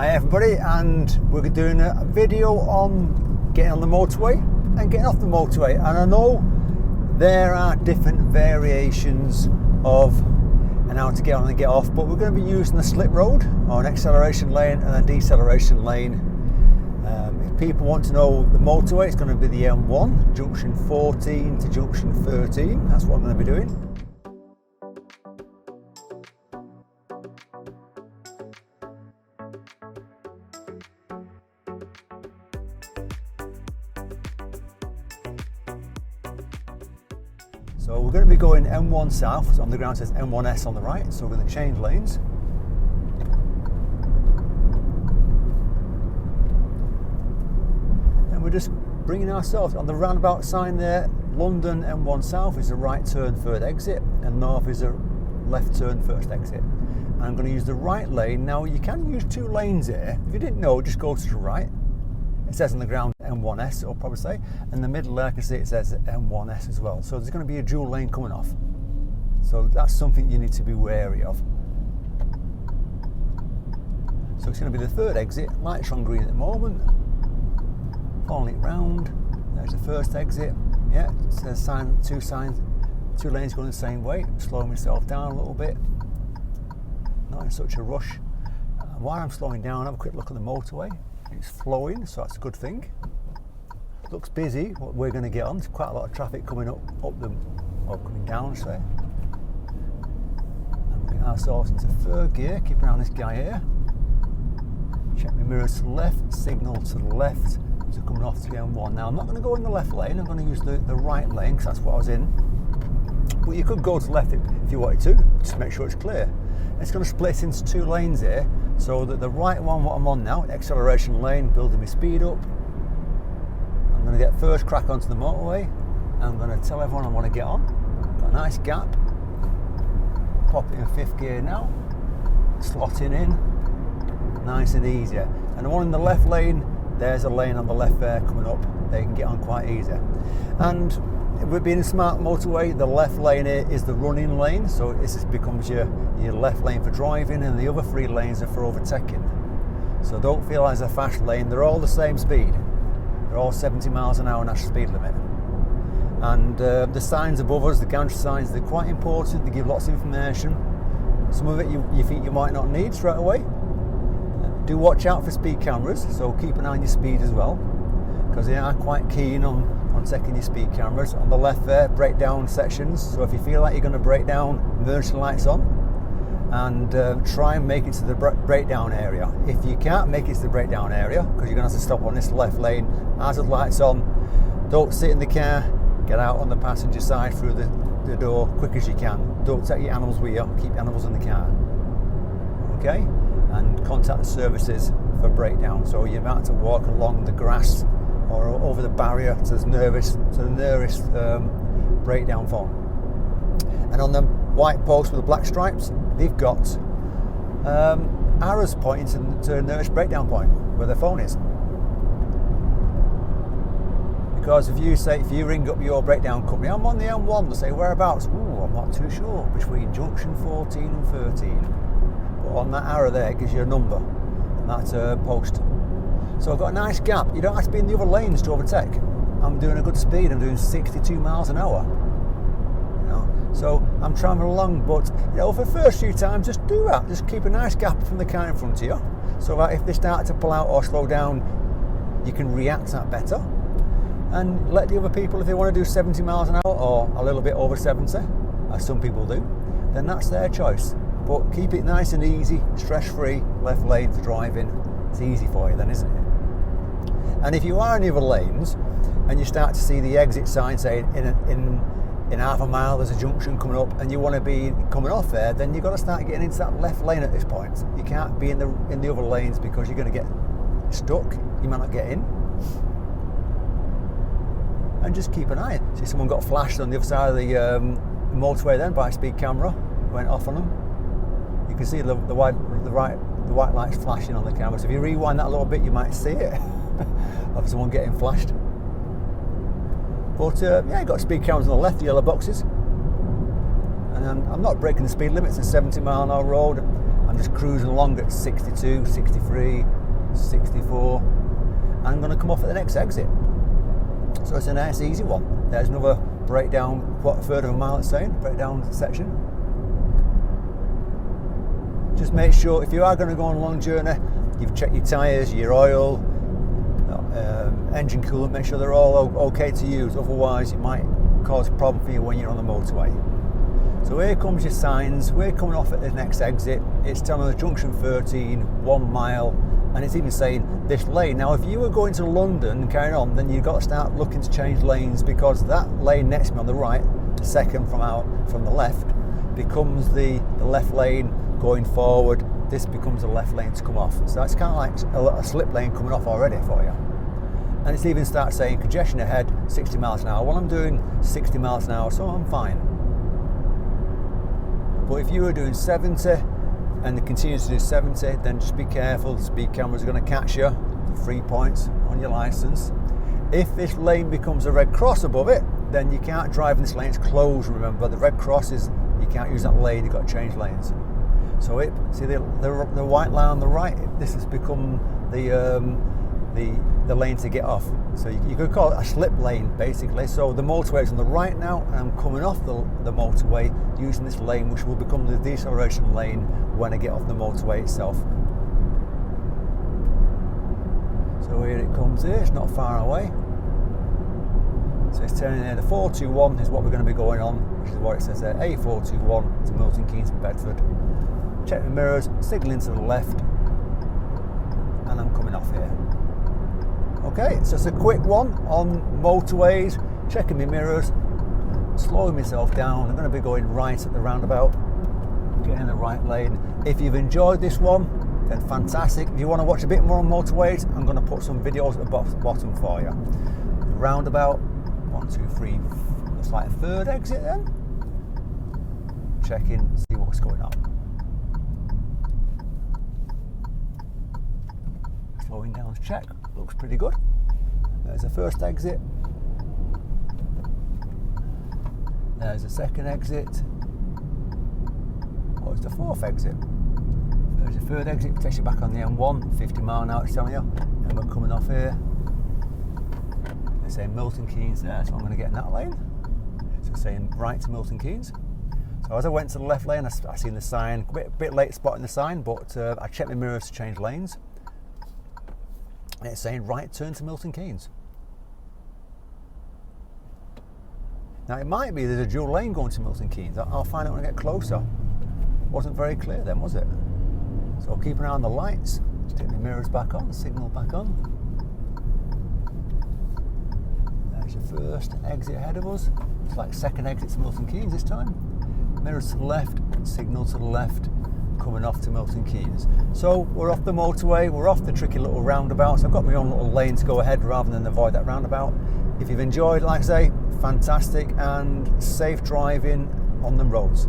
Hi everybody, and we're doing a video on getting on the motorway and getting off the motorway. And I know there are different variations of and how to get on and get off, but we're going to be using a slip road or an acceleration lane and a deceleration lane. If people want to know the motorway, it's going to be the M1, junction 14 to junction 13. That's what I'm going to be doing. So we're going to be going M1 south, so on the ground says M1S on the right, so we're going to change lanes. And we're just bringing ourselves on the roundabout sign there. London M1 south is a right turn third exit, and north is a left turn first exit. And I'm going to use the right lane. Now you can use two lanes here. If you didn't know, just go to the right. It says on the ground M1S, it'll probably say, and the middle there I can see it says M1S as well. So there's going to be a dual lane coming off. So that's something you need to be wary of. So it's going to be the third exit, lights on green at the moment. Following it round, there's the first exit. Yeah, it says two lanes going the same way. Slowing myself down a little bit. Not in such a rush. While I'm slowing down, have a quick look at the motorway. It's flowing, so that's a good thing. Looks busy, what we're going to get on. There's quite a lot of traffic coming coming down, say. And we're getting ourselves into third gear, keep an eye on this guy here. Check my mirrors to the left, signal to the left, so coming off the M1. Now I'm not going to go in the left lane, I'm going to use the right lane, because that's what I was in. But you could go to the left if you wanted to, just make sure it's clear. It's going to split into two lanes here, so that the right one, what I'm on now, acceleration lane, building my speed up. I'm going to get first crack onto the motorway. I'm going to tell everyone I want to get on. Got a nice gap. Pop it in fifth gear now. Slotting in. Nice and easy. And the one in the left lane, there's a lane on the left there coming up. They can get on quite easy. And with being a smart motorway, the left lane here is the running lane, so this becomes your left lane for driving, and the other three lanes are for overtaking. So don't feel as a fast lane, they're all the same speed. They're all 70 miles an hour national speed limit. And the signs above us, the gantry signs, they're quite important, they give lots of information. Some of it you think you might not need straight away. Do watch out for speed cameras, so keep an eye on your speed as well, because they are quite keen on checking your speed cameras. On the left there, breakdown sections, so if you feel like you're going to break down, emergency lights on, and try and make it to the breakdown area. If you can't make it to the breakdown area, because you're going to have to stop on this left lane, hazard lights on, don't sit in the car, get out on the passenger side through the door quick as you can. Don't take your animals with you, keep animals in the car. Okay? And contact the services for breakdown. So you might have to walk along the grass or over the barrier to the nearest breakdown phone. And on the white post with the black stripes, they've got arrows pointing to the nearest breakdown point where the phone is. Because if you ring up your breakdown company, I'm on the M1, they say whereabouts? Ooh, I'm not too sure. Between junction 14 and 13. But on that arrow there, it gives you a number on that post. So I've got a nice gap. You don't have to be in the other lanes to overtake. I'm doing a good speed. I'm doing 62 miles an hour. You know? So I'm travelling along, but for the first few times, just do that. Just keep a nice gap from the car in front of you, so that if they start to pull out or slow down, you can react that better. And let the other people, if they want to do 70 miles an hour or a little bit over 70, as some people do, then that's their choice. But keep it nice and easy, stress-free, left lane for driving. It's easy for you then, isn't it? And if you are in the other lanes and you start to see the exit sign saying in half a mile there's a junction coming up and you want to be coming off there, then you've got to start getting into that left lane at this point. You can't be in the other lanes because you're going to get stuck. You might not get in. And just keep an eye. See, someone got flashed on the other side of the motorway then by a speed camera, went off on them. You can see the white lights flashing on the camera. So if you rewind that a little bit, you might see it of someone getting flashed. But yeah, you've got speed cameras on the left, the yellow boxes. And I'm not breaking the speed limits. It's a 70 mile an hour road. I'm just cruising along at 62, 63, 64. And I'm going to come off at the next exit. So it's a nice easy one. There's another breakdown, what, a third of a mile it's saying, breakdown section. Just make sure if you are going to go on a long journey, you've checked your tyres, your oil, engine coolant, make sure they're all okay to use, otherwise it might cause a problem for you when you're on the motorway. So here comes your signs, we're coming off at the next exit, it's telling us junction 13, 1 mile, and it's even saying this lane. Now if you were going to London and carrying on, then you've got to start looking to change lanes, because that lane next to me on the right, the second from the left, becomes the left lane going forward. This becomes a left lane to come off. So that's kind of like a slip lane coming off already for you. And it's even starts saying congestion ahead, 60 miles an hour. Well, I'm doing 60 miles an hour, so I'm fine. But if you were doing 70 and it continues to do 70, then just be careful. The speed cameras are going to catch you. 3 points on your license. If this lane becomes a red cross above it, then you can't drive in this lane. It's closed, remember. The red cross is, you can't use that lane, you've got to change lanes. So see the white line on the right, this has become the lane to get off. So you could call it a slip lane basically. So the motorway is on the right now, and I'm coming off the motorway using this lane, which will become the deceleration lane when I get off the motorway itself. So here it comes here, it's not far away. So it's turning there, the 421 is what we're going to be going on, which is what it says there, A421 to Milton Keynes and Bedford. Check the mirrors, signalling to the left, and I'm coming off here. Okay, so it's a quick one on motorways, checking my mirrors, slowing myself down. I'm going to be going right at the roundabout, getting in the right lane. If you've enjoyed this one, then fantastic. If you want to watch a bit more on motorways, I'm going to put some videos at the bottom for you. The roundabout, 1, 2, 3, looks like a third exit then. Check in, see what's going on. Slowing down to check, looks pretty good. There's the first exit. There's the second exit. Oh, it's the fourth exit. There's the third exit, takes you back on the M1, 50 mile an hour it's telling you. And we're coming off here. They're saying Milton Keynes there, so I'm going to get in that lane. So it's saying right to Milton Keynes. So as I went to the left lane, I seen the sign, a bit late spotting the sign, but I checked my mirrors to change lanes. And it's saying right turn to Milton Keynes. Now it might be there's a dual lane going to Milton Keynes. I'll find out when I get closer. Wasn't very clear then, was it? So I'll keep an eye on the lights. Just take my mirrors back on, the signal back on. There's your first exit ahead of us. It's like second exit to Milton Keynes this time. Mirrors to the left, signal to the left, coming off to Milton Keynes. So we're off the motorway, we're off the tricky little roundabouts. I've got my own little lane to go ahead rather than avoid that roundabout. If you've enjoyed, like I say, fantastic, and safe driving on the roads.